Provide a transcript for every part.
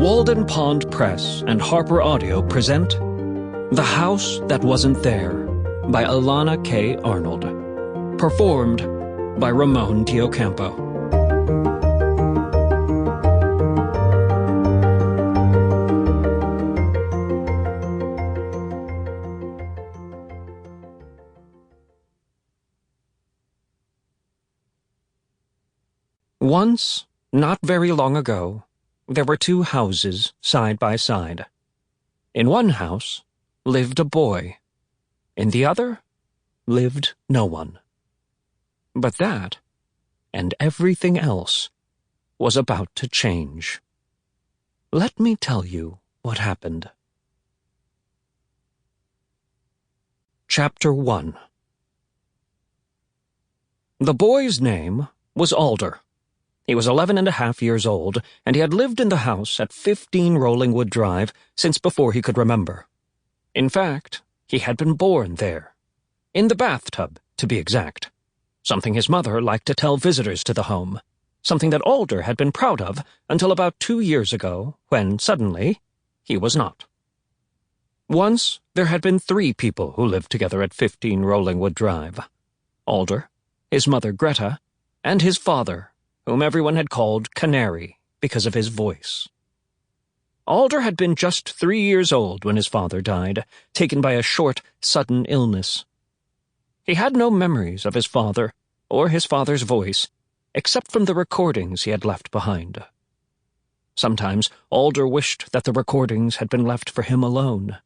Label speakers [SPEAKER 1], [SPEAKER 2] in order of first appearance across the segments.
[SPEAKER 1] Walden Pond Press and Harper Audio present The House That Wasn't There by Elana K. Arnold. Performed by Ramon Ocampo. Once, not very long ago, there were two houses side by side. In one house lived a boy. In the other lived no one. But that, and everything else, was about to change. Let me tell you what happened. Chapter 1. The boy's name was Alder. He was 11.5 years old, and he had lived in the house at 15 Rollingwood Drive since before he could remember. In fact, he had been born there. In the bathtub, to be exact. Something his mother liked to tell visitors to the home. Something that Alder had been proud of until about 2 years ago, when, suddenly, he was not. Once, there had been 3 people who lived together at 15 Rollingwood Drive. Alder, his mother Greta, and his father, whom everyone had called Canary because of his voice. Alder had been just 3 years old when his father died, taken by a short, sudden illness. He had no memories of his father or his father's voice, except from the recordings he had left behind. Sometimes Alder wished that the recordings had been left for him alone.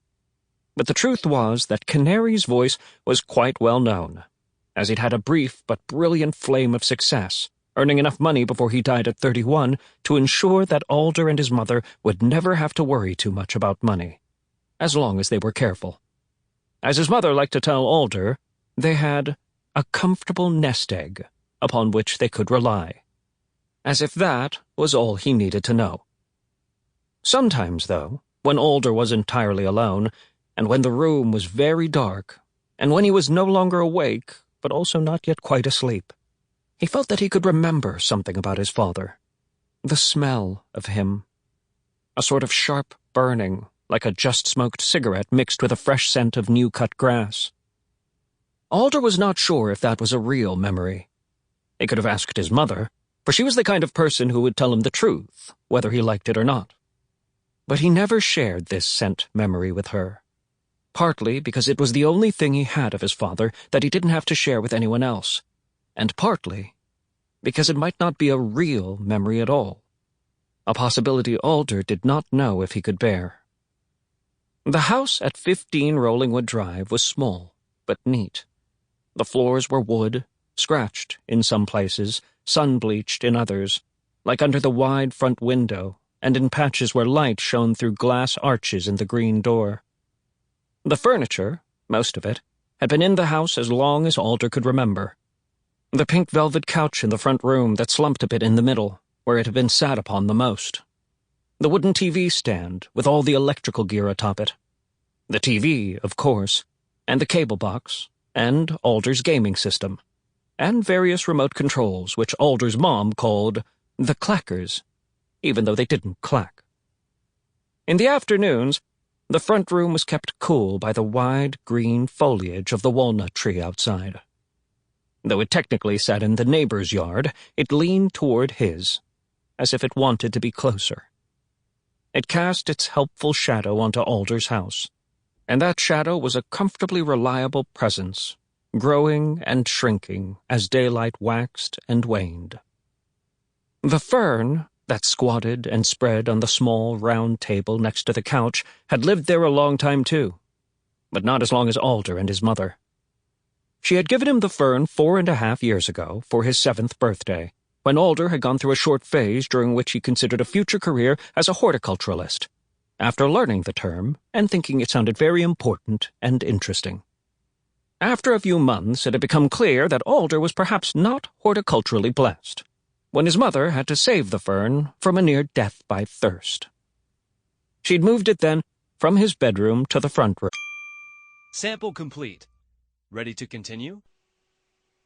[SPEAKER 1] But the truth was that Canary's voice was quite well known, as he'd had a brief but brilliant flame of success, earning enough money before he died at 31 to ensure that Alder and his mother would never have to worry too much about money, as long as they were careful. As his mother liked to tell Alder, they had a comfortable nest egg upon which they could rely, as if that was all he needed to know. Sometimes, though, when Alder was entirely alone, and when the room was very dark, and when he was no longer awake, but also not yet quite asleep, he felt that he could remember something about his father. The smell of him. A sort of sharp burning, like a just-smoked cigarette mixed with a fresh scent of new-cut grass. Alder was not sure if that was a real memory. He could have asked his mother, for she was the kind of person who would tell him the truth, whether he liked it or not. But he never shared this scent memory with her, partly because it was the only thing he had of his father that he didn't have to share with anyone else, and partly because it might not be a real memory at all, a possibility Alder did not know if he could bear. The house at 15 Rollingwood Drive was small, but neat. The floors were wood, scratched in some places, sun-bleached in others, like under the wide front window, and in patches where light shone through glass arches in the green door. The furniture, most of it, had been in the house as long as Alder could remember. The pink velvet couch in the front room that slumped a bit in the middle, where it had been sat upon the most. The wooden TV stand with all the electrical gear atop it. The TV, of course, and the cable box, and Alder's gaming system, and various remote controls which Alder's mom called the clackers, even though they didn't clack. In the afternoons, the front room was kept cool by the wide green foliage of the walnut tree outside. Though it technically sat in the neighbor's yard, it leaned toward his, as if it wanted to be closer. It cast its helpful shadow onto Alder's house, and that shadow was a comfortably reliable presence, growing and shrinking as daylight waxed and waned. The fern that squatted and spread on the small round table next to the couch had lived there a long time too, but not as long as Alder and his mother. She had given him the fern 4.5 years ago for his 7th birthday, when Alder had gone through a short phase during which he considered a future career as a horticulturalist, after learning the term and thinking it sounded very important and interesting. After a few months, it had become clear that Alder was perhaps not horticulturally blessed, when his mother had to save the fern from a near death by thirst. She'd moved it then from his bedroom to the front room.
[SPEAKER 2] Sample complete. Ready to continue?